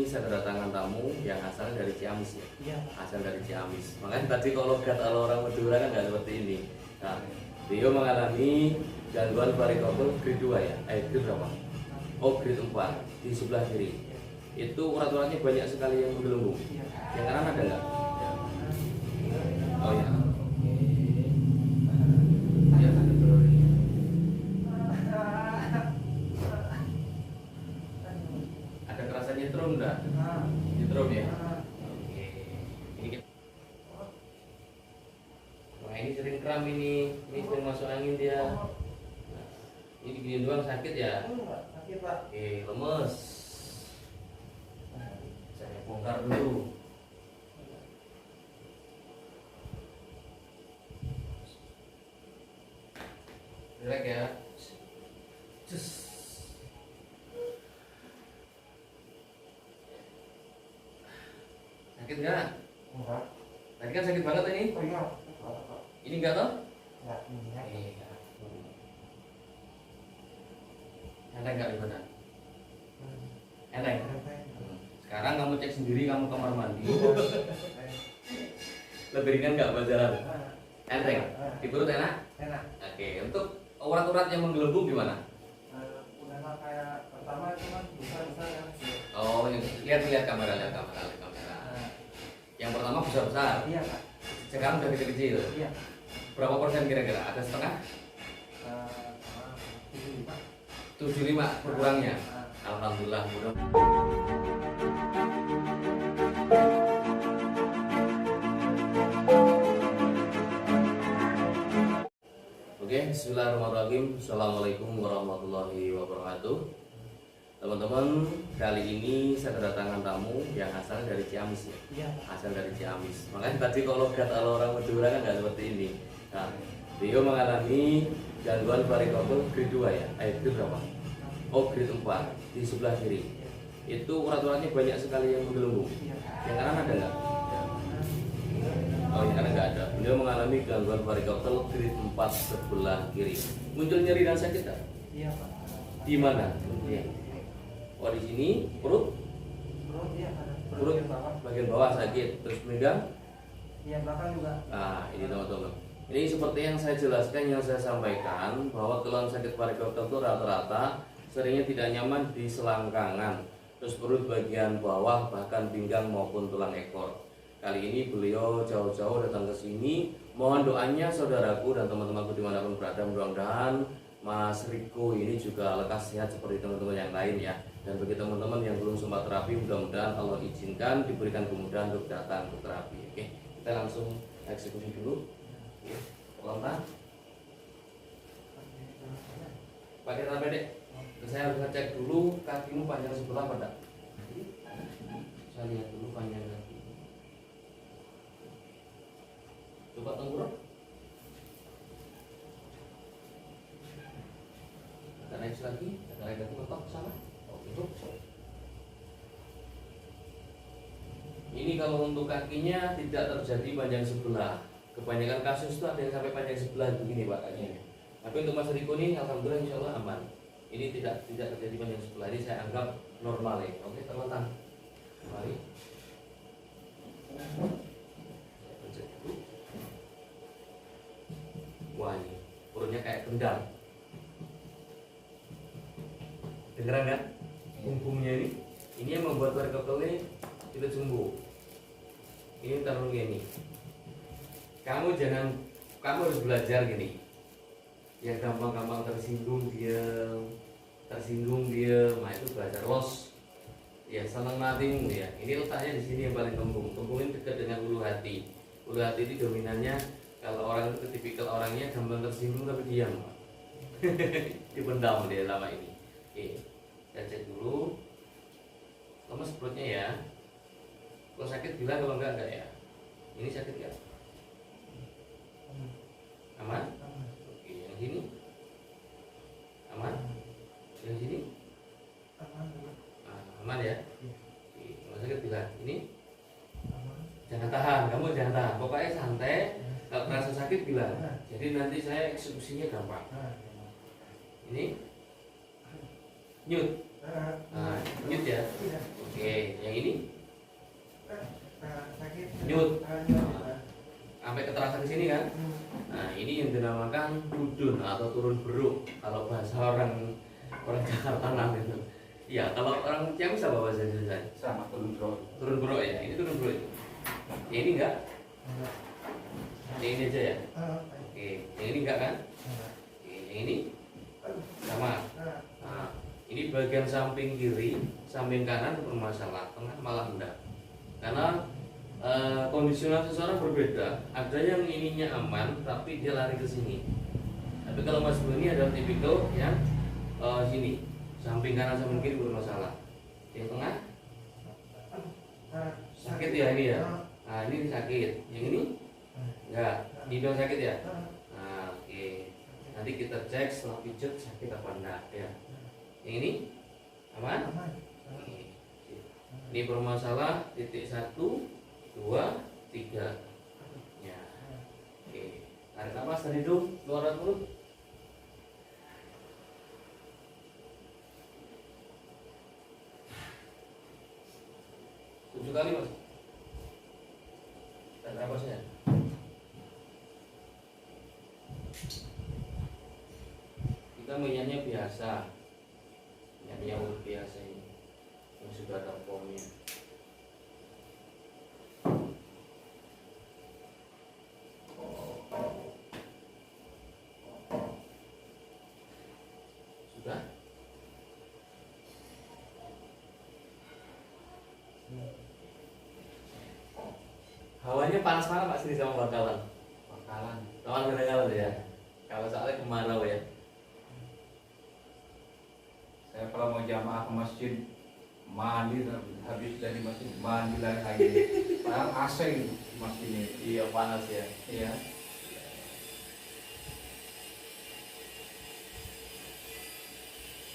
saya kedatangan tamu yang asal dari Ciamis ya. Iya. Asal dari Ciamis. Makanya tadi kalau orang Madura kan nggak seperti ini. Nah, beliau mengalami gangguan varikokel grade 2 ya. Grade berapa? Oh, grade 4 di sebelah kiri. Itu urat-uratnya banyak sekali yang menggelembung. Yang kanan ada nggak? Oh ya. Ada kerasa nyetrum enggak? Nyetrum ya? Oke. Wah, ini sering kram ini sering masuk angin dia. Nah, ini gini doang sakit ya? Sakit, Pak. Oke, lemes. Saya bongkar dulu. Relax ya. Cus. Sakit nggak? Enggak. Tadi kan sakit banget ini. Oh iya. Ini enggak toh? Enggak, ini ya. Iya. Enteng nggak di mana? Enteng. Sekarang kamu cek sendiri, kamu kamar mandi. Lebih ringan nggak berjalan? Enteng. Di perut enak? Enak. Oke. Untuk urat-urat yang menggelembung gimana? Udah mah kayak pertama itu kan besar-besar ya. Oh, lihat kamera. Yang pertama besar-besar. Iya, Pak. Sekarang udah kecil-kecil. Iya. Berapa persen kira-kira? Ada setengah? 75 berkurangnya. Alhamdulillah, mudah. Oke, bismillahirrahmanirrahim. Assalamualaikum warahmatullahi wabarakatuh. Teman-teman, kali ini saya kedatangan tamu yang asal dari Ciamis ya. Iya. Asal dari Ciamis. Makanya tadi kalau orang Madura kan nggak seperti ini. Nah, beliau mengalami gangguan varikokel grade 2 ya. Grade berapa? Oh, grade 4 di sebelah kiri. Itu urat-uratnya banyak sekali yang menggelembung. Yang kanan ada nggak? Oh, yang kanan nggak ada. Beliau mengalami gangguan varikokel grade 4 sebelah kiri. Muncul nyeri dan sakit tak? Iya, Pak. Di mana? Iya. Oh, di sini perut, Perut iya, Pak. perut bagian bawah sakit, terus megang. Iya, belakang juga. Nah, ini teman-teman. Ini seperti yang saya jelaskan, yang saya sampaikan, bahwa keluhan sakit varikokel itu rata-rata seringnya tidak nyaman di selangkangan, terus perut bagian bawah, bahkan pinggang maupun tulang ekor. Kali ini beliau jauh-jauh datang ke sini. Mohon doanya saudaraku dan teman-temanku dimanapun berada, mudah-mudahan Mas Riko ini juga lekas sehat seperti teman-teman yang lain ya. Dan bagi teman-teman yang belum sempat terapi, mudah-mudahan Allah izinkan diberikan kemudahan untuk datang ke terapi. Oke, kita langsung eksekusi dulu. Oke, pelan-pelan. Pakai apa dek? Saya harus ngecek dulu kakimu panjang sebelah apa enggak? Saya lihat dulu panjang kaki. Coba tengkurap. Kita naik lagi, kita naik lagi ketok ke sana. Oh gitu. Ini kalau untuk kakinya tidak terjadi panjang sebelah. Kebanyakan kasus itu ada yang sampai panjang sebelah begini pak kakinya. Tapi untuk Mas Riko ini alhamdulillah insya Allah aman. Ini tidak terjadi panjang sebelah. Ini saya anggap normal ya. Oke, terletak. Mari. Saya pencet dulu. Wah ini perutnya kayak kendang. Dengeran kan? Bumbunya ini yang membuat varikokelnya tidak sembuh. Ini taruh gini. Kamu harus belajar gini. Yang gampang-gampang tersinggung diam, nah itu belajar los. Ya senang matimu ya. Ini letaknya di sini yang paling kembung. Kembung ini dekat dengan ulu hati. Ulu hati ini dominannya kalau orang itu tipikal orangnya gampang tersinggung tapi diam. Dipendam dia lama ini. Oke, saya cek dulu. Lemes perutnya ya. Kalau sakit bilang, kalau enggak ya. Ini sakit enggak? Aman? Oke, yang sini? Aman? Yang sini? Aman ya? Oke, kalau sakit bilang, ini? Jangan tahan, kamu jangan tahan. Pokoknya santai. Kalau merasa sakit bilang. Jadi nanti saya eksekusinya gampang. Ini? Nyut? Nyut ya? Oke, yang ini sakit. nyut. Nyut. Sampai keterasan di sini kan. Nah, ini yang dinamakan tudun atau turun beruk kalau bahasa orang Jakarta itu. Iya, kalau orang Ciamis apa bahasa Indonesia? Sama turun bro. Turun beruk ya. Ini turun beruk. Yang ini enggak? Yang ini aja ya. Oke, yang ini enggak kan? Oke, yang ini sama. Nah, ini bagian samping kiri, samping kanan bermasalah, tengah malah enggak. Karena kondisional seseorang berbeda. Ada yang ininya aman, tapi dia lari ke sini. Tapi kalau Mas Bro ini adalah tipikal yang sini, samping kanan samping kiri bermasalah. Yang tengah sakit ya ini ya. Nah ini sakit. Yang ini enggak. Ini dong sakit ya. Nah, oke. Nanti kita cek setelah pijat sakit apa enggak ya. Yang ini aman? Oke. Ini bermasalah titik 1, 2, 3 ya. Oke, tarik nafas dari hidung, keluar dari mulut. Tujuh kali mas. Tarik nafasnya. Kita minyaknya biasa, minyaknya biasa ini yang sudah ada foamnya. Sudah? Hawanya panas mana Pak Sri sama Bakalan? Bakalan. Kawan Bakalan ya? Kalau soalnya kemarau ya? Saya kalau mau jamaah ke masjid mandi habis dari masjid mandi lagi. Padahal AC gitu masjidnya. Iya panas ya. Iya.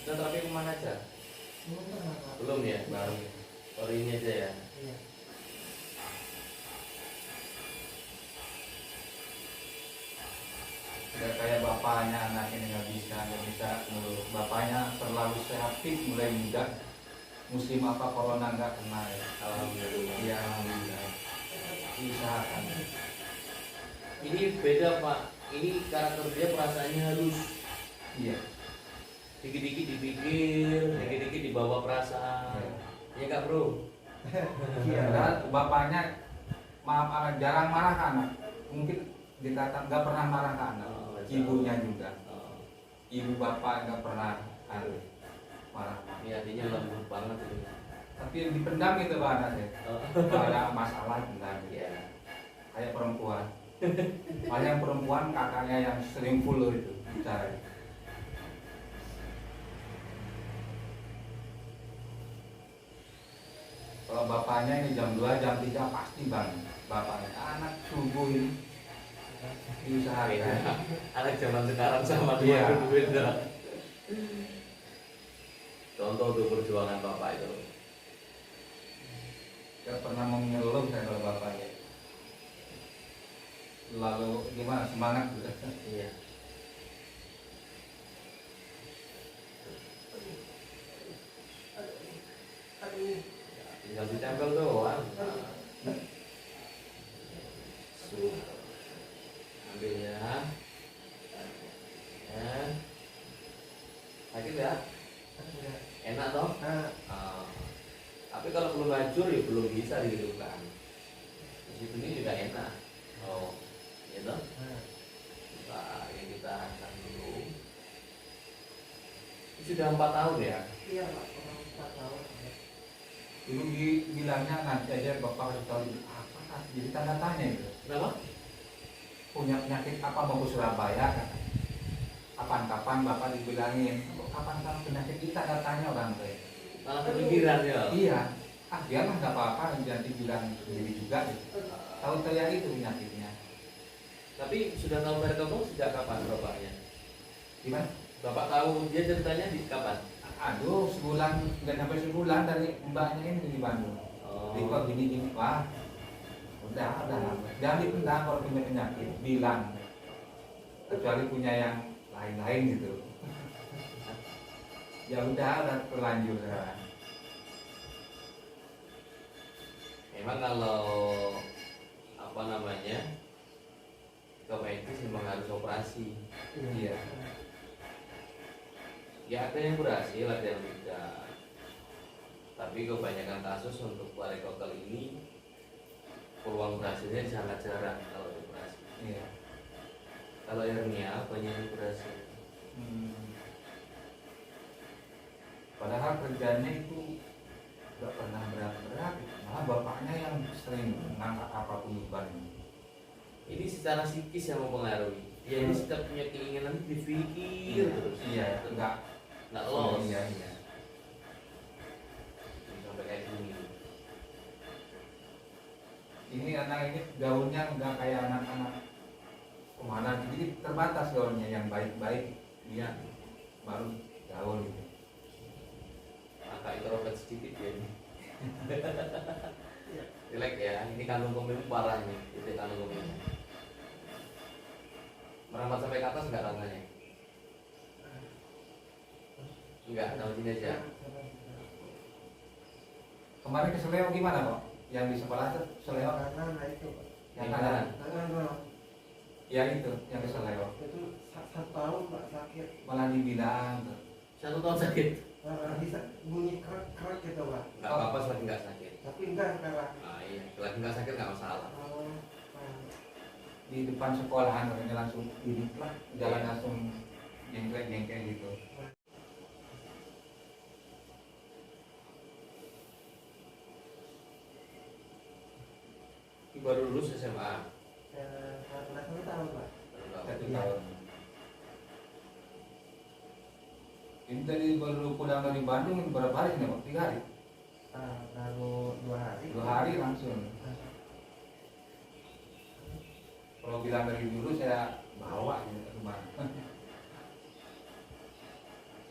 Kita terapi kemana aja? Belum ya? Baru. Baru ini aja ya? Udah kayak bapaknya anak ini nggak bisa ngeluh. Bapaknya terlalu sehat fit mulai muda. Musim apa corona nggak kena ya. Alhamdulillah. Iya alhamdulillah. Diusahakan. Ini beda Pak. Ini karakter dia perasaannya halus. Iya. Dikit-dikit dipikir, dikit-dikit dibawa perasaan. Ya Kak Bro? Iya. Dan bapaknya maaf jarang marah ke anak. Mungkin dikata nggak pernah marah ke anak. Ibunya juga. Ibu bapak nggak pernah marah. Iya, artinya lembut banget itu. Tapi yang dipendam itu Pak anaknya. Kalau ada masalah pendam. Iya. Kayak perempuan. Paling perempuan kakaknya yang sering full itu bicara. Kalau bapaknya ini jam 2, jam 3 pasti bangun. Bapaknya anak subuh ini diusahakan. Anak zaman sekarang sama Iya. dulu beda. Contoh untuk perjuangan bapak itu. Gak pernah mengeluh saya kalau bapaknya. Lalu gimana semangat gitu. Iya. Tinggal ditempel doang. Ambil ya. Ya. Sakit ya? Enak toh? Tapi kalau belum hancur ya belum bisa dihidupkan. Di situ ini juga enak. Oh, gitu. Yang kita angkat dulu. Ini sudah 4 tahun ya? Iya Pak, 4 tahun. Dulu bilangnya nanti aja bapak harus tahu apa kan? Jadi tanda tanya itu. Kenapa? Punya penyakit apa mau ke Surabaya kan? Kapan-kapan bapak dibilangin, kapan-kapan penyakit kita tanda tanya orang tuh. Malah kepikiran ya? Iya, dia mah nggak apa-apa nanti bilang sendiri juga gitu. Tahu saya itu penyakitnya. Tapi sudah tahu mereka kamu sejak kapan bapaknya? Gimana? Bapak tahu dia ceritanya di kapan? Aduh, sebulan nggak sampai sebulan dari mbaknya ini di Bandung. Oh. Di kok gini-gini, wah, udah, jangan dipendam kalau punya penyakit, bilang. Kecuali punya yang lain-lain gitu. Ya udah terlanjur sekarang. Memang kalau apa namanya ke medis memang harus operasi. Iya. Ya ada yang berhasil, ada yang tidak. Tapi kebanyakan kasus untuk varikokel ini peluang berhasilnya sangat jarang kalau operasi. Iya. Kalau hernia banyak yang berhasil. Padahal kerjanya itu nggak pernah berat-berat, malah bapaknya yang sering mengangkat apapun bebannya. Ini secara psikis yang mempengaruhi. Dia ini setiap punya keinginan dipikir terus. Iya, nggak los. Iya, iya. Sampai kayak gini. Ini anak ini gaulnya nggak kayak anak-anak kemana, jadi terbatas gaulnya. Yang baik-baik dia baru gaul gitu. Agak introvert sedikit ya ini. Jelek ya, ini kandung kemih parah ini. Itu kandung kemih. Merambat sampai ke atas enggak tangannya? Enggak, sama sini aja. Kemarin ke Seleo gimana kok? Yang di sekolah tuh Seleo Karena itu Pak. yang kanan. Kanan dulu. Yang itu, yang ke Seleo. Itu 1 tahun Pak sakit. Malah dibilang tuh. 1 tahun sakit. Bisa bunyi kerak gitu Pak. Enggak apa-apa selagi enggak sakit. Tapi enggak sekarang. Nah, iya, selagi enggak sakit enggak masalah. Di depan sekolahan katanya langsung ini lah, jalan langsung jengkel-jengkel gitu. Ini baru lulus SMA. Karena 1 tahun Pak. Satu tahun. Ini tadi baru pulang dari Bandung berapa hari nih Pak? 3 hari? Baru 2 hari. 2 hari langsung. Kalau bilang dari dulu saya bawa gitu ke rumah.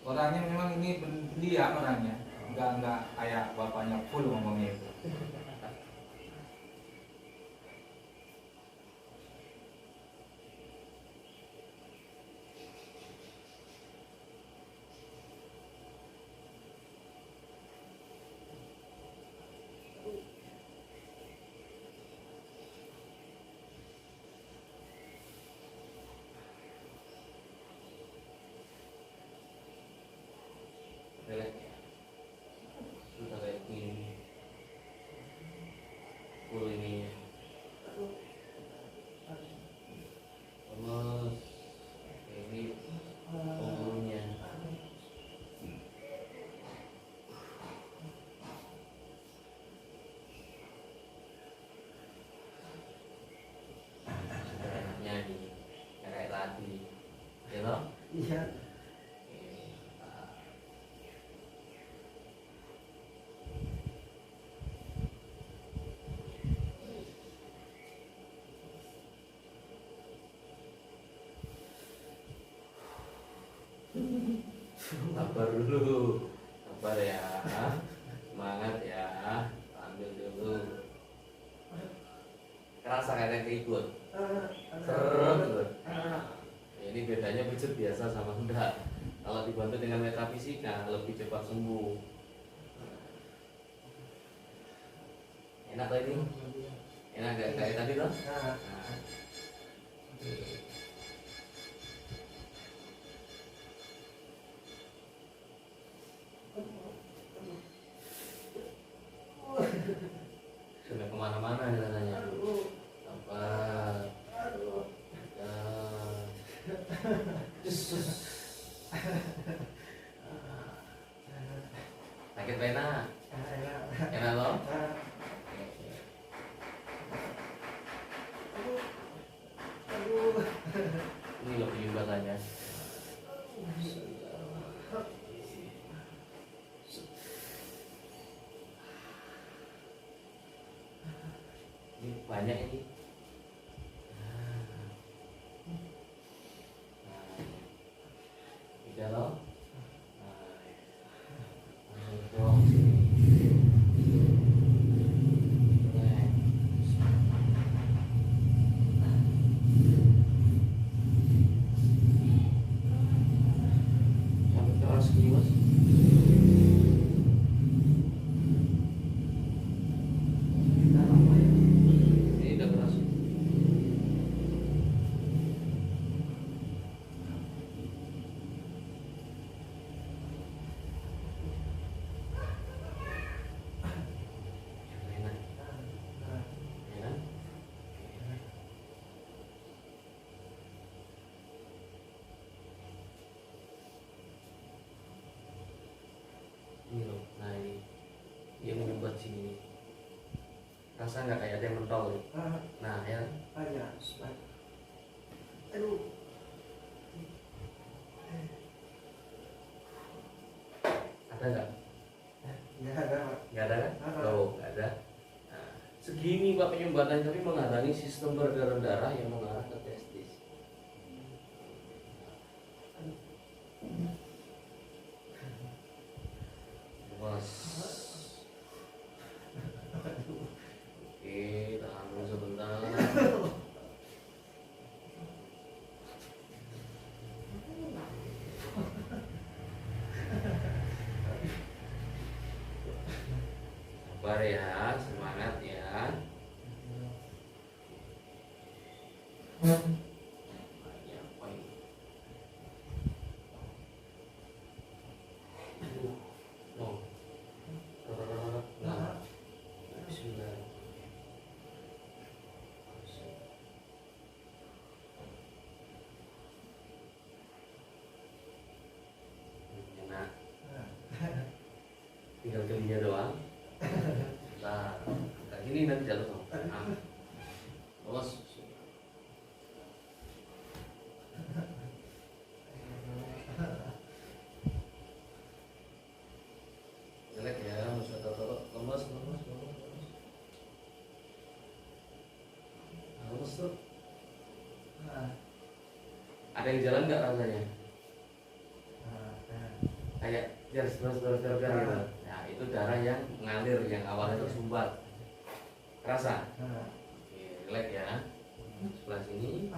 Orangnya memang ini pendiam orangnya, enggak kayak bapaknya full ngomongnya itu. Jelek ya. Sudah kayak gini. Full ini. Lemes. Ini penghulunya. Enaknya nih, kayak tadi. Ya toh? Iya. Sabar dulu, sabar ya, semangat ya, ambil dulu. Kerasa kayak keikut, seret loh. Ini bedanya pijat biasa sama enggak. Kalau dibantu dengan metafisika lebih cepat sembuh. Enak tuh ini, enak gak kayak tadi tuh? Nah. Sudah kemana-mana rasanya. Sabar. Yesus. Sakit pena. Enak loh. Ini lebih juga tanya. Ini banyak ini. Tidak loh. Sampai keras gini mas. Nah, sini. Rasa nggak kayak ada yang mentol? Nah ya. Aja. Aduh. Ada nggak? Nggak ada, Pak. Nggak ada kan? Ada. Oh, nggak ada. Nah, segini Pak penyumbatan kami menghalangi sistem peredaran darah yang mengarah ke testis. Bos. Oke, tahan dulu sebentar. Sabar ya, semangat ya. Ya, apa ini? Oh. Nah. Bismillah. Enak. Tinggal gelinya doang. Nah, kayak gini nanti jatuh dong. Nah. Awas. Jelek ya, masuk tato lemas. Lemas tuh. Ada yang jalan nggak rasanya? Kayak terus gitu. Nah, itu darah yang mengalir, yang awalnya tersumbat. Kerasa? Oke, relax ya. Sebelah sini.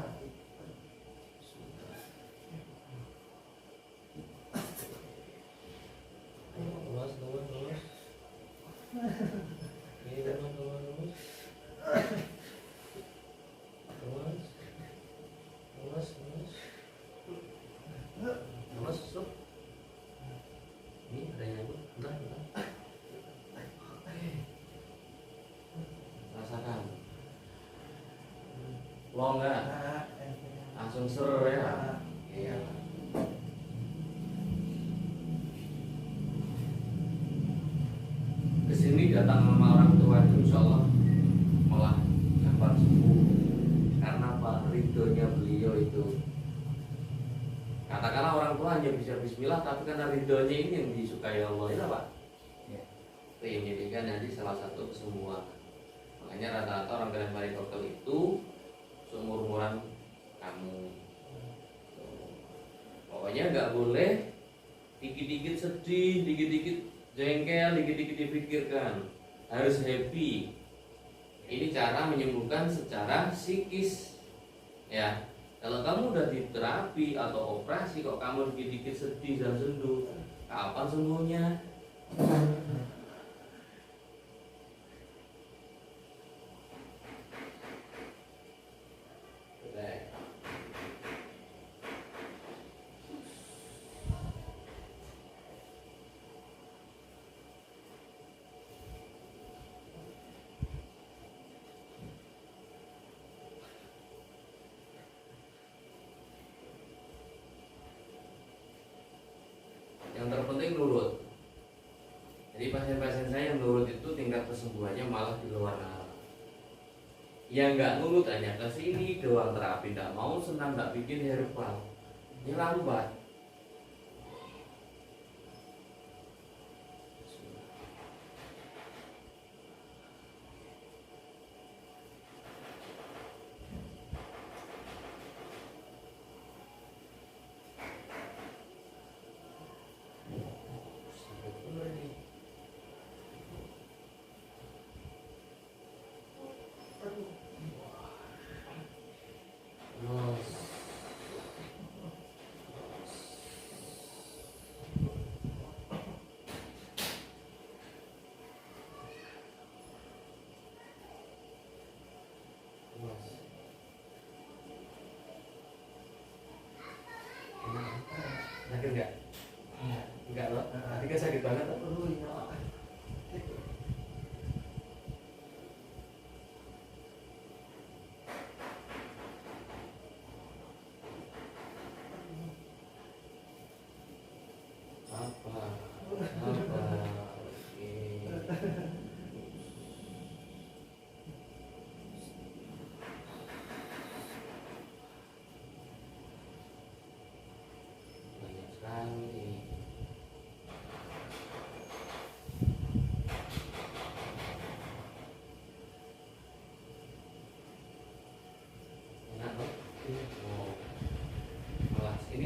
Luas. Ini luas. Stop. Ini ada yang nyambut. Bentar. Rasakan. Long nggak? Langsung ser ya. Iya. Kesini datang sama orang tua itu insya Allah malah gampang sembuh. Karena Pak ridhonya beliau itu. Katakanlah orang tua hanya bisa bismillah, tapi karena ridhonya ini yang disukai Allah, itu Pak. Ya. Itu yang menjadikan jadi salah satu kesembuhan. Makanya rata-rata orang kalian varikokel itu seumur-umuran kamu. Pokoknya nggak boleh dikit-dikit sedih, dikit-dikit jengkel, dikit-dikit dipikirkan. Harus happy. Ini cara menyembuhkan secara psikis. Ya. Kalau kamu udah di terapi atau operasi kok kamu dikit-dikit sedih dan sendu, kapan sembuhnya? Yang terpenting nurut. Jadi pasien-pasien saya yang nurut itu tingkat kesembuhannya malah di luar nalar. Yang nggak nurut hanya ke sini doang terapi, nggak mau senang, nggak bikin herbal, ini lambat.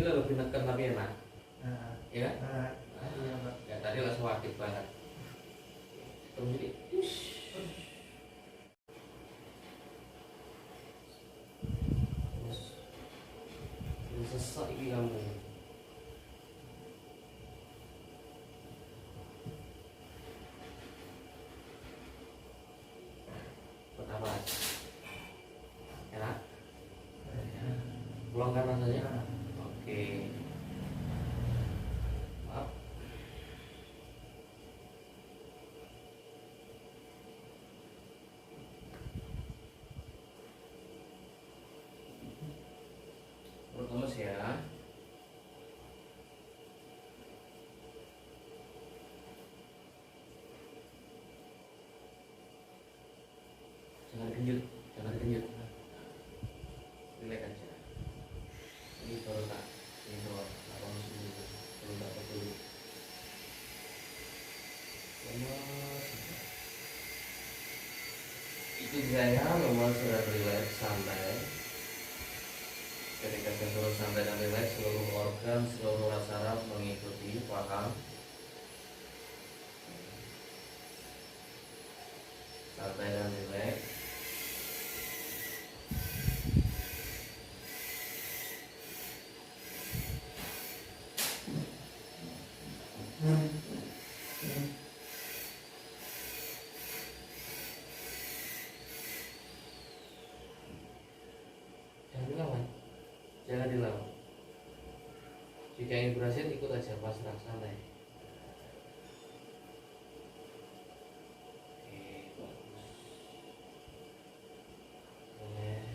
itu lebih neken tapi enak, Nah, ya. nah, iya Pak. Ya tadi langsung aktif banget. Terus jadi, terus sesak ini kamu. Pertama, enak. Pulang kanan saja. Oke. Maaf. Perut lemes ya. Jangan genjut, jangan genjut. Relax aja. Ini baru tak, ini baru tak bangun dulu, baru dapat dulu. Lemas. Itu saya lemas sudah relax, santai. Ketika saya suruh santai dan relax, seluruh organ, seluruh saraf mengikuti, paham. Santai dan relax. Jangan dilawan, jangan dilawan. Jika ingin berhasil, ikut aja, pasrah, santai. Oke, bagus. Relax.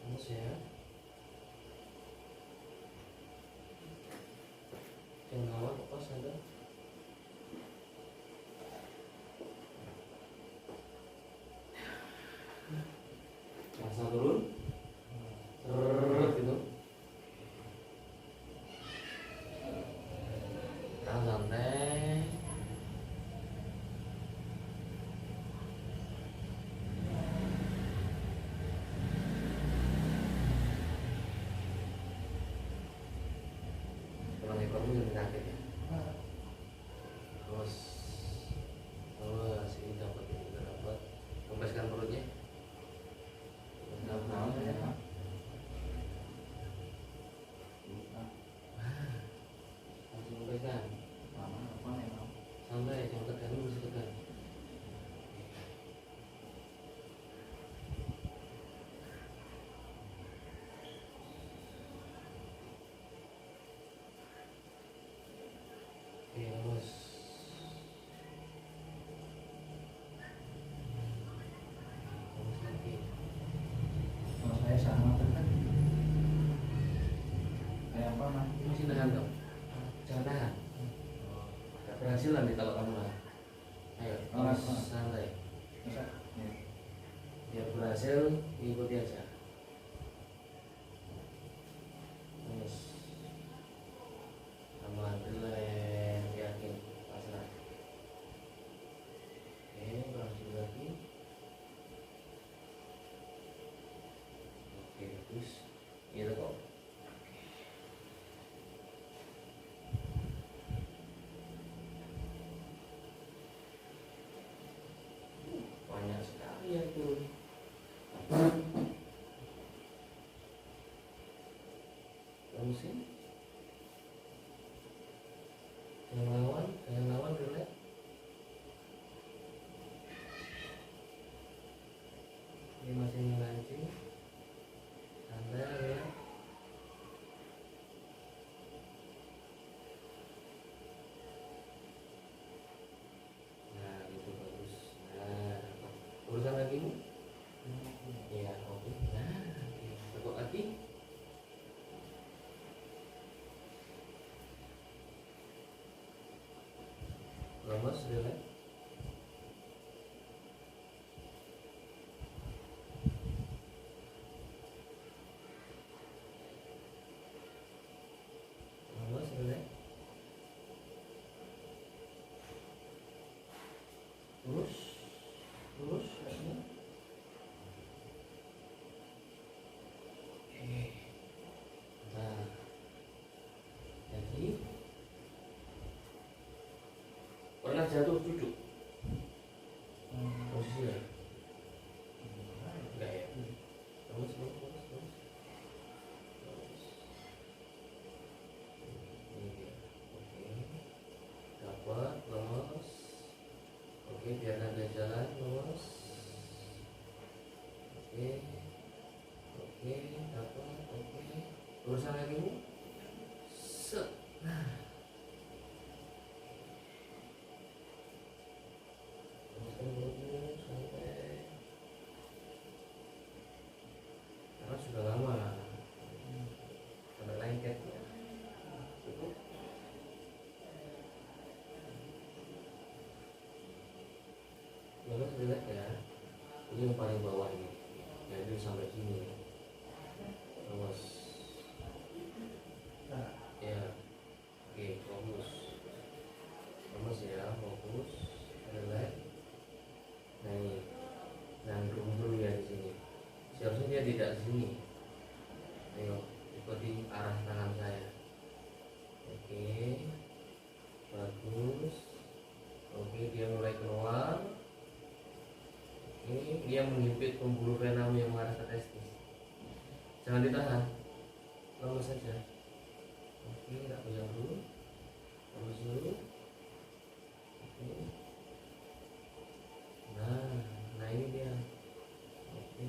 Lemes ya. Jangan lawan, lepas anda. Langsung turun. Terus gitu. Sekarang santai. Tulang ekormu jadi sakit ya. Terus, terus ini dapat, ini juga dapat. Kempeskan perutnya. Dapat ya. Langsung kempeskan. Santai, jangan tekan, lu mesti tekan. Oke, terus. Terus lagi. Kalau saya sama kan kayak apa Mas? Masih nahan dong. Jangan nahan. Gak berhasil nanti kalau kamu nahan. Ayo, terus santai. Bisa? Ya. Biar berhasil, ikuti aja. Terus tambah relax, yakin, pasrah. Oke, lanjut lagi. Oke, bagus. Gitu kok. Banyak sekali ya turun. Terusin. Jangan lawan, relax. Ini masih memancing. Santai, relax. relax. Lemas, relax. Lurus, lurus, kakinya. Oke. Nah, jadi pernah jatuh duduk posisinya? Enggak ya? Lemas, lemas, lemas, lemas. Lemas. Ini dia. Oke. Dapat, lemas. Oke, biar ada jalan, lemas. Oke. Oke, dapat, oke. Luruskan kakimu. Set. Nah. Luruskan mulutmu sampai. Karena sudah lama sampai lengket ya. Cukup. Lemas, relax ya. Ini yang paling bawah ini. Jadi sampai sini. Lemas. Nah, Ya. Oke, fokus. Lemas ya, fokus. Relax. Nah ini. Jangan dulu ya di sini. Seharusnya dia tidak di sini. Ayo, ikuti arah tangan saya. Oke. Bagus. Oke, dia mulai keluar. Ini dia menghimpit pembuluh venamu yang mengarah ke testis. Jangan ditahan, lemas saja. Oke, tak pegang dulu, lemas dulu. Oke. Nah ini dia. Oke,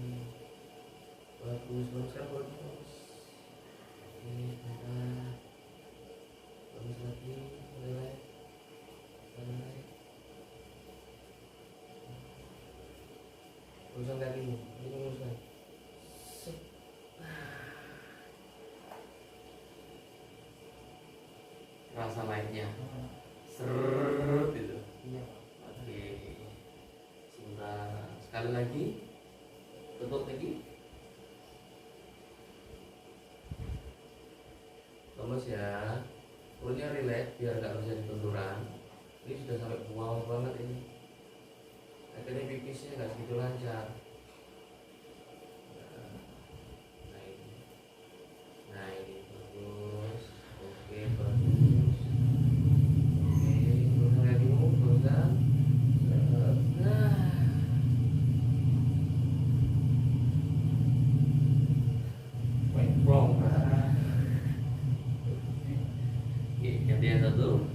bagus, lemaskan bagus. Oke, bentar. Lemas lagi, relax, relax. Luruskan kakimu, ini luruskan. Set. Rasa naiknya, seret gitu. iya. Oke, sebentar, sekali lagi, tutup lagi. Lemas ya, perutnya relax biar nggak terjadi benturan. Ini sudah sampai bawah banget ini. Akhirnya pipisnya nggak segitu lancar. Nah ini bagus. Oke, bagus. Oke, luruskan kakimu, luruskan. Nah, wemblong. Oke, gantian satu.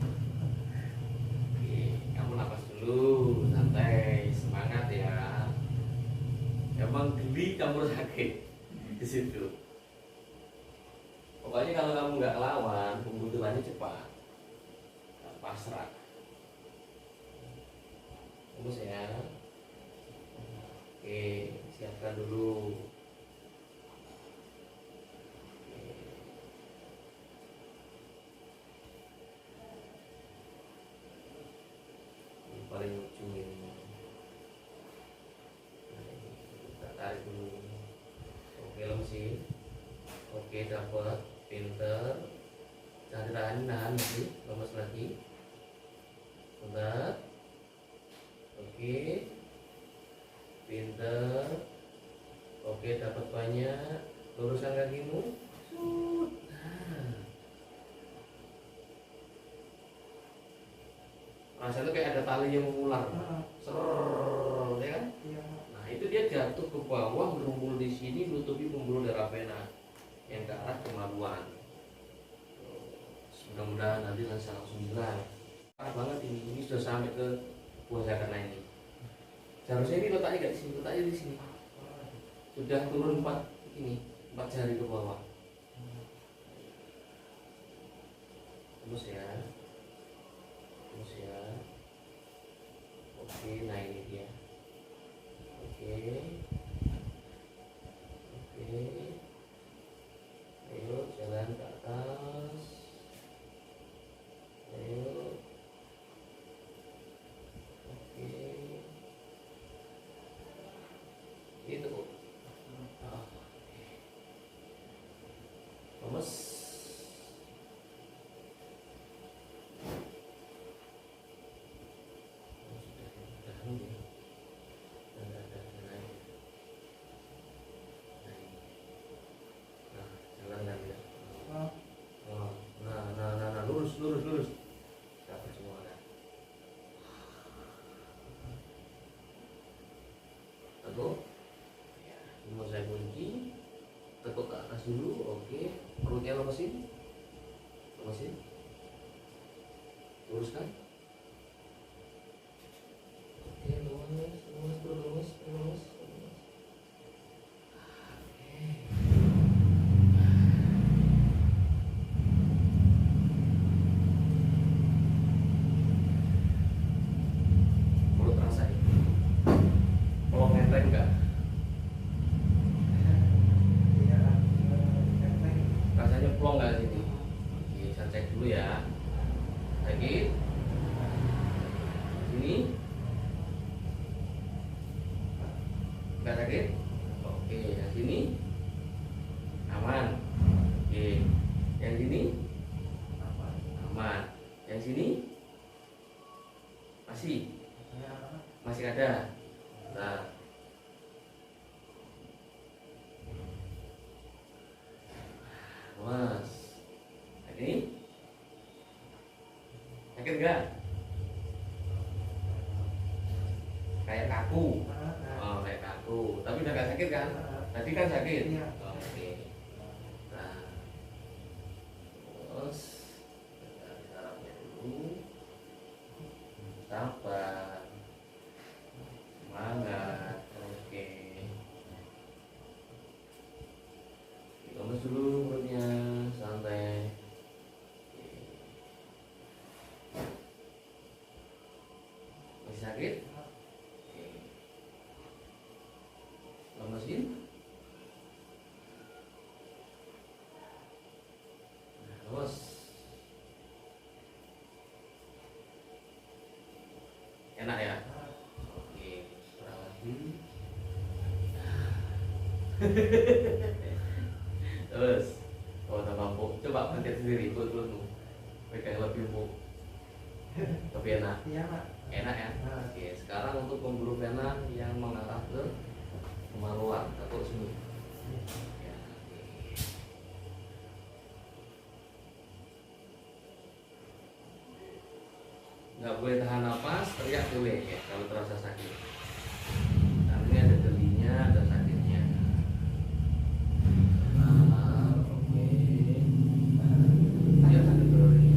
Oke, kamu napas dulu, santai, semangat ya. Emang geli campur sakit di situ. Pokoknya kalau kamu nggak lawan, pembutuhannya cepat, pasrah. Fokus ya. Oke, siapkan dulu. Ini paling ujung ini. Nah, ini kita tarik dulu. Oke, lemesin. Oke, dapat, pinter. Jangan ditahan, nahan lagi, lemes lagi. Bentar. Oke, pinter. Oke, dapat banyak. Luruskan kakimu. Sud. Nah, rasanya kayak ada tali yang mengular, serrrr, ya kan? Iya. Nah, itu dia jatuh ke bawah, merumpul di sini, nutupi pembuluh darah vena yang ke arah kemaluan. Mudah-mudahan nanti langsung hilang. Parah banget ini sudah sampai ke buah karena ini. Seharusnya ini letaknya nggak di sini, letaknya di sini. Sudah turun 4 jari ke bawah. Terus ya, terus ya. Oke, nah ini dia. Oke, oke. Ayo jalan ke atas. Ayo. dulu, oke. Perutnya lemesin, lemesin, luruskan. Oke, lemes, lemes, lemes, lemes, lemes. Mulut rasain. Kalau ngeteng enggak? Iya, enteng. Rasanya plong nggak sini? Oke, saya cek dulu ya. Sakit? Sini? Nggak sakit? Oke, yang sini? Aman. Oke, yang sini? Aman. Yang sini? Masih? Masih ada? Nah. Mas, ini sakit nggak? Kayak kaku, oh kayak kaku. Tapi udah nggak sakit kan? Tadi kan sakit. Iya. Oke. Nah, terus kita sarapnya dulu. Sabar, semangat. Oke. Lemes dulu perutnya, santai. Masih sakit? Oke. Lemesin. Nah, lemes. Enak ya? Oke, kurang lagi. Terus, oh tambah empuk. Coba pencet sendiri, tuh. Pegang lebih empuk. Lebih enak. Iya, Pak. Enak ya? Oke, sekarang untuk pembuluh vena yang mengarah ke kemaluan atau sini. Ya, oke. Nggak boleh tahan nafas, teriak boleh ya kalau terasa sakit. Karena ini ada gelinya, ada sakitnya. Oke. Ya, sakit dulu ini.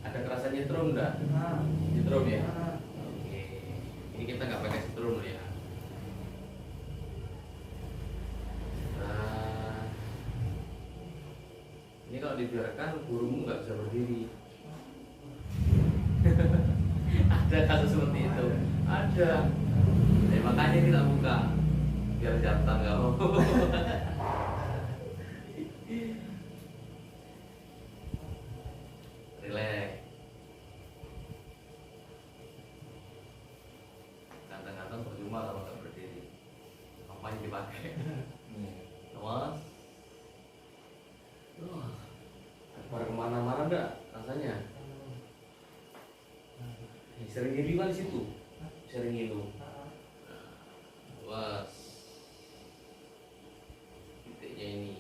Ada kerasa nyetrum enggak? Nyetrum ya? Oke. Ini kita nggak pakai setrum ya. Nah, ini kalau dibiarkan burungmu nggak bisa berdiri. Ada kasus seperti itu. Ada. Makanya kita buka biar jantan nggak mau. Relax. Ganteng-ganteng percuma kalau nggak berdiri. Apa yang dipakai? Awas. Keluar kemana-mana enggak rasanya? Sering ngilu kan di situ. Sering ngilu. Awas. Titiknya ini.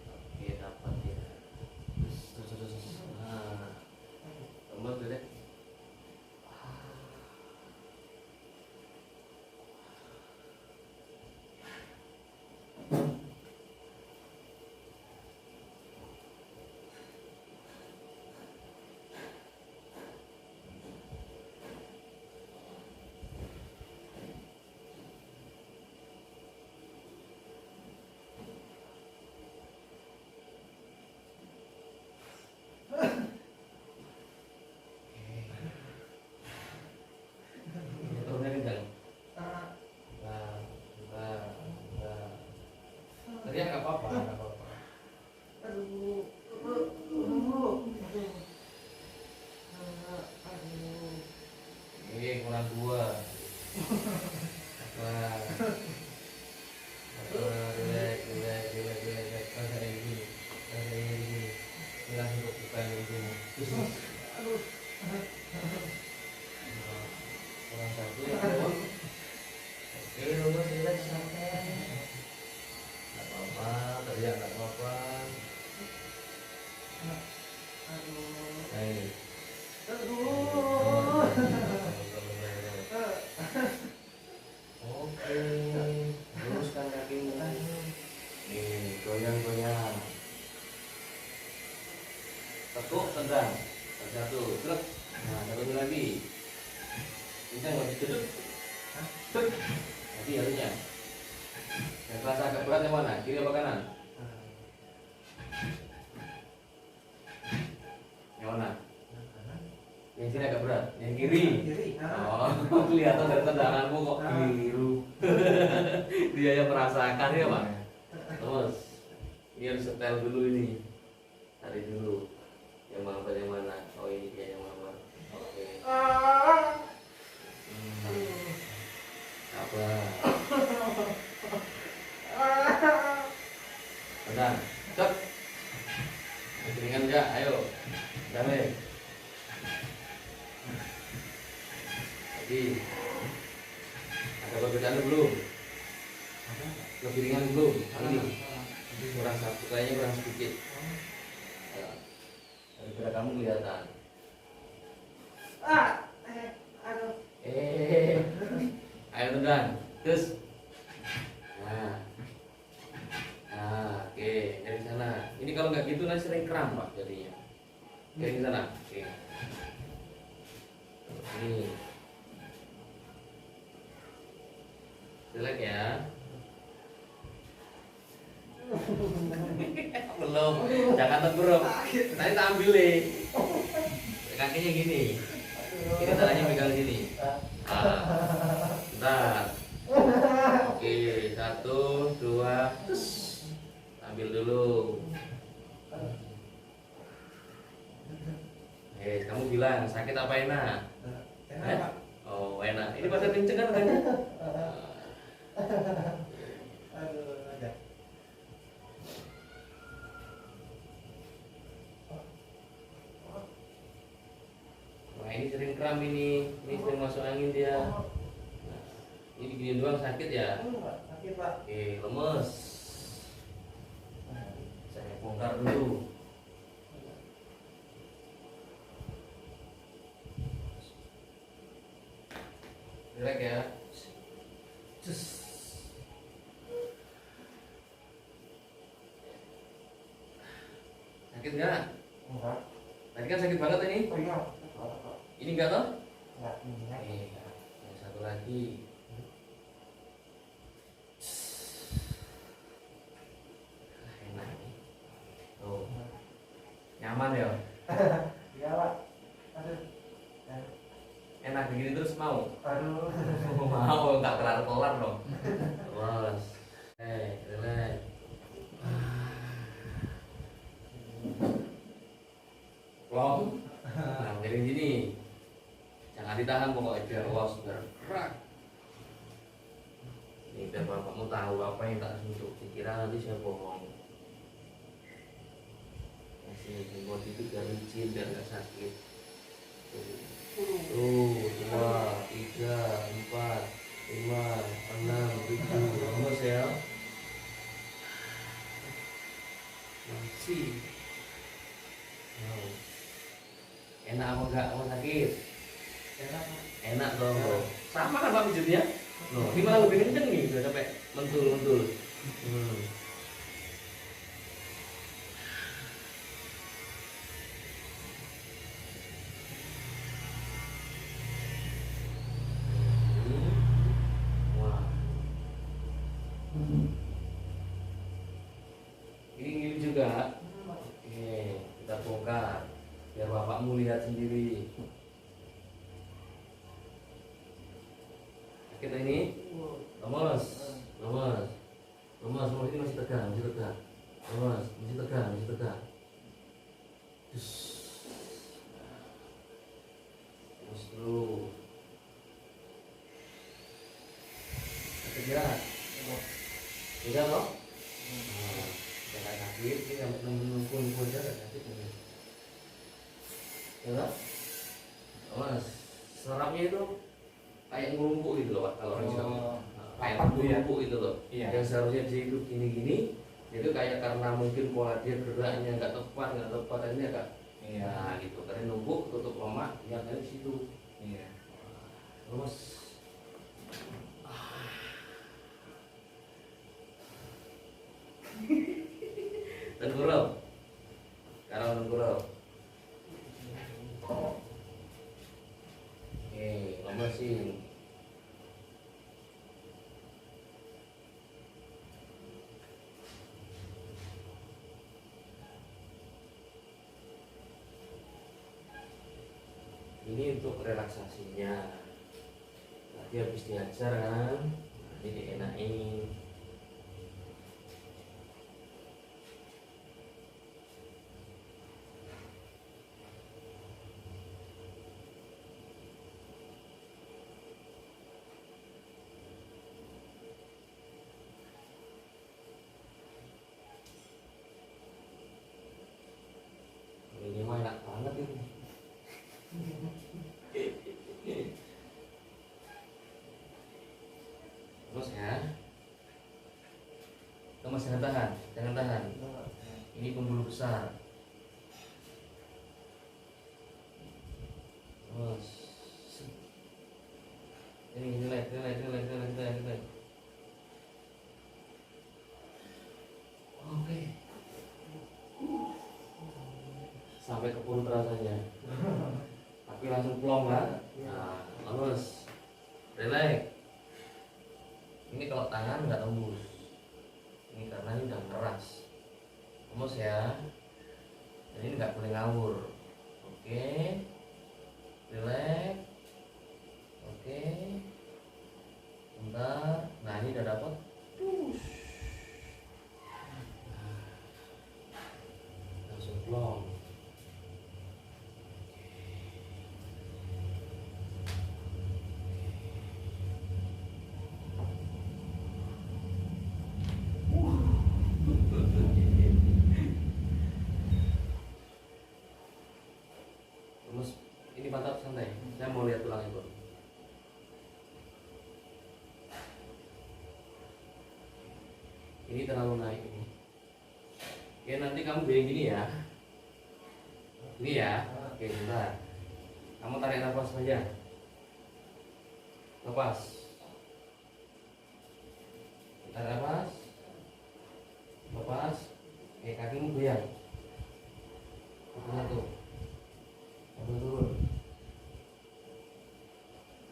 Oke, dapat ya. Terus. Nah. Lembut deh. Turunnya kencang. Teriak nggak apa-apa, nggak apa-apa. Kurang dua. Relax. Rasain ini. Ini langsung bukan ini. Kurang satu ya, bawah. Oke, lurus, relax, santai. Nggak apa-apa, teriak nggak apa-apa. Nah ini. Jadi harusnya. Yang terasa agak berat yang mana? Kiri apa kanan? Yang mana? Yang sini agak berat. Yang kiri. Kiri. Oh, kelihatan dari tendanganmu kok keliru. Dia yang merasakan ya Pak. Terus, ini harus setel dulu ini. Cari dulu. Yang mana yang mana? Oh ini dia yang mana? Oke. Sabar. Tenang. Cek. Ringan enggak? Ayo. Damai. Jadi ada perbedaan belum? Lebih ringan belum? Ini kurang satu, kayaknya kurang sedikit. Daripada kamu kelihatan. Aduh. Ayo tendang. Terus. Nah. Nah, oke, dari sana. Ini kalau nggak gitu nanti sering kram Pak jadinya. Dari sana. Oke. Ini. Jelek ya. Belum. Jangan tengkurap. Nanti tak ambil deh. Kakinya gini. Ini tangannya pegang sini. Bentar. Oke, 1, 2, terus ambil dulu. Kamu bilang sakit apa enak? Enak. Oh enak. Ini pada kenceng kan katanya? Aduh, ada. Wah ini sering kram ini sering masuk angin dia. Nah, ini gini doang sakit ya? Sakit Pak. Oke, lemes. Saya bongkar dulu. Jelek ya. Cus. Sakit nggak? Enggak. Tadi kan sakit banget ini. Oh iya. Ini enggak toh? Enggak, enggak. Yang satu lagi. Enak nih. Tuh. Nyaman ya? Iya Pak. Aduh. Enak begini terus mau? Aduh. Mau, tak kelar-kelar dong. Terus. Relax. Long. Nah, dari sini. Jangan ditahan pokoknya biar los, biar gerak. Ini biar bapakmu tahu apa yang tak sentuh. Dikira nanti saya bohong. Kasih remote itu biar licin, biar nggak sakit. Tuh, 2, 3, 4, 5, 6, 7. Lemes ya. Masih. Enak apa enggak? Mau sakit? Enak. Enak dong bro. Sama kan Pak pijatnya? Loh, ini malah lebih kenceng nih, udah sampai mentul-mentul. Wah. Ini ngilip juga. Oke, kita bongkar biar bapakmu lihat sendiri. Kita ini lemes, lemes, lemes, lemes ini masih tegang, lemes, masih tegang. Terus dulu. Kegerak, tidak loh. Jangan sakit, ini sampai nunggu aja sakit ini. Ya loh, lemes. Serapnya itu kayak ngelumpuk gitu loh Pak, kalau orang Jawa. Kayak ngelumpuk gitu loh. Iya. Yang seharusnya dia hidup gini-gini, itu kayak karena mungkin pola dia geraknya nggak tepat ini agak. Iya. Nah gitu, karena numpuk tutup lemak, nyatanya di situ. Iya. Lemes. Tengkurap. Sekarang tengkurap. Oke, lemesin. Ini untuk relaksasinya. Tadi habis diajar kan, nah, ini dienakin. Ini mah enak banget ini. Terus ya, Mas jangan tahan, jangan tahan. Ini pembuluh besar. Terus, ini relax. Oke. Sampai ke perut rasanya. Tapi langsung plong kan? Nah, terus relax. Ini kalau tangan nggak tembus, ini karena ini udah keras. Tembus ya. Jadi ini nggak boleh ngawur. Oke, relax. Oke, bentar. Nah ini udah dapat. Langsung plong. Terus ini mantap, santai. Saya mau lihat tulang itu. Ini terlalu naik ini. Oke, nanti kamu goyang gini ya. Ini ya. Oke, bentar. Kamu tarik nafas saja. Lepas. Tarik nafas. Lepas. Oke, kakimu goyang. Satu. Turun.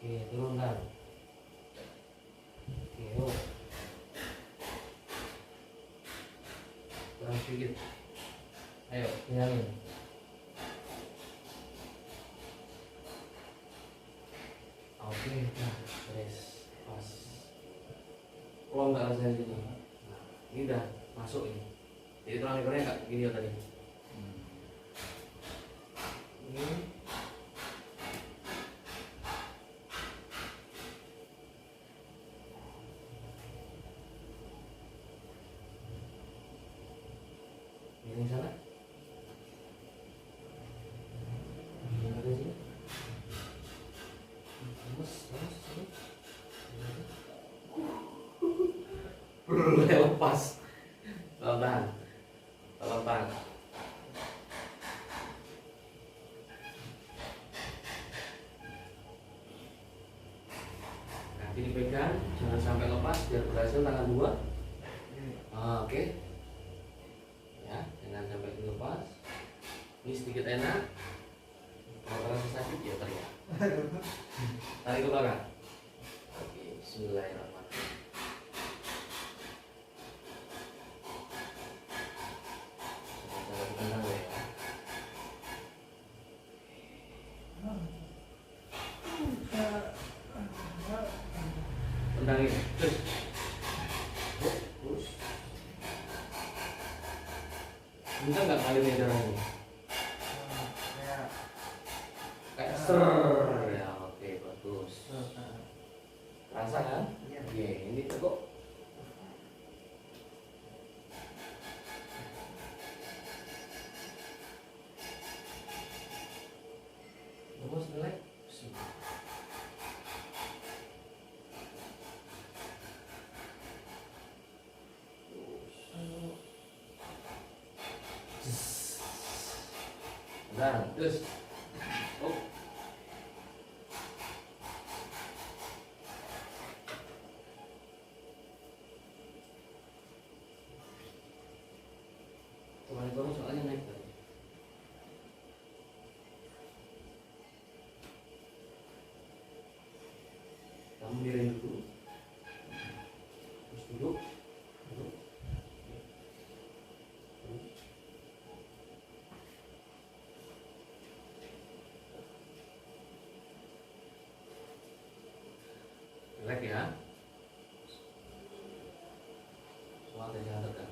Oke, turunkan. Oke, yuk. Kurang sedikit. Ayo, hilangin. Oke, nah, beres. Pas. Plong nggak rasanya sini. Nah, ini udah masuk ini. Jadi tulang ekornya nggak gini ya tadi. Ini sana. Ini ada sini. Lepas. Lepas. Lepas. Nanti dipegang, jangan sampai lepas biar berhasil tangan dua. Oke. Ya, jangan sampai lepas. Ini sedikit enak. Kalau terasa sakit ya teriak. Tarik ke belakang. Oke, bismillahirrahmanirrahim. Jangan ditendang ya. Tendangin. Terus. Terus. Bisa nggak kali darahnya? Kayak ser ya, oke bagus. Rasa kan? Oke, ini teguk. Terus relax. Dan terus. Oh. Kemarin kamu soalnya naik tadi. Kamu miring dulu. Terus duduk. Duduk. Wah, tercatat kan.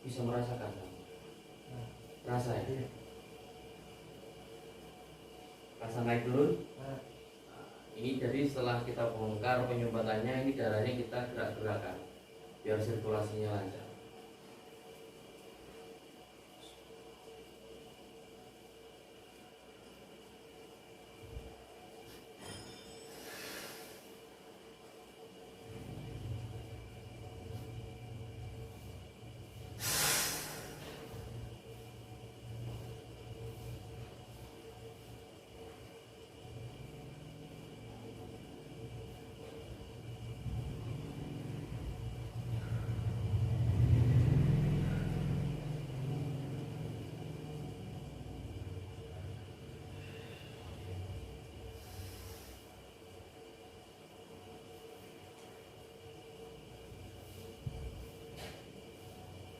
Bisa merasakan kan? Rasa ya? Iya. Rasa naik turun. Nah, Ini jadi setelah kita bongkar penyumbatannya, ini darahnya kita gerak-gerakan biar sirkulasinya lancar.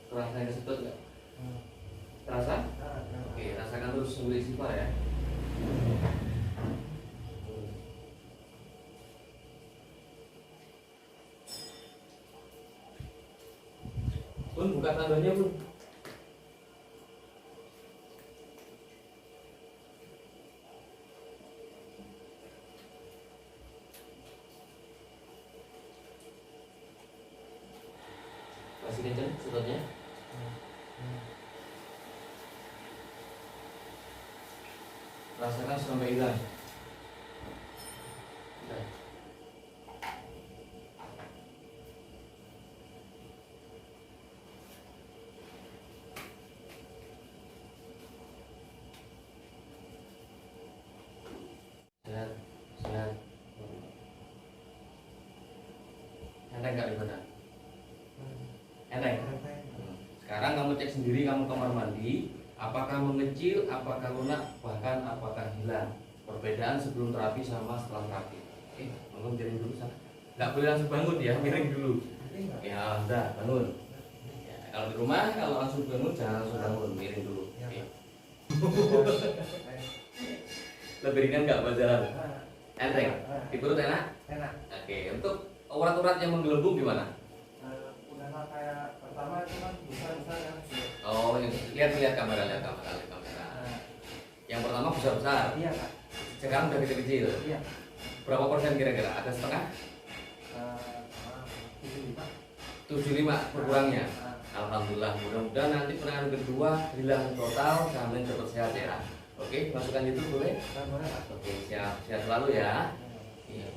Terasa yang kesedot nggak? nah, Terasa? nah. Oke, rasakan terus sambil istighfar ya. Bun, buka tandanya bun. Masih kenceng sedotnya? Rasakan sampai hilang. Udah. Sehat, sehat. Enteng nggak di badan? Enteng. Sekarang kamu cek sendiri, kamu kamar mandi, apakah mengecil, apakah lunak, bahkan apakah hilang. Perbedaan sebelum terapi sama setelah terapi. Bangun miring dulu sana. Nggak boleh langsung bangun ya, miring dulu. Ya udah bangun. Ya, kalau di rumah kalau langsung bangun jangan langsung bangun, miring dulu. Oke. Lebih ringan nggak berjalan? Enteng. Di perut enak? Enak. Oke. Untuk urat-urat yang menggelembung gimana? Udah nggak kayak pertama itu kan besar-besar kan. Oh, lihat kamera, lihat kamera. Yang pertama besar-besar. Iya kak. Sekarang udah kecil-kecil. Iya. Berapa persen kira-kira? Ada setengah? 75 berkurangnya. Alhamdulillah. Mudah-mudahan nanti penanganan kedua hilang total, sampai cepat sehat ya. Oke, masukkan YouTube boleh? Boleh kak. Oke, siap selalu ya. Iya.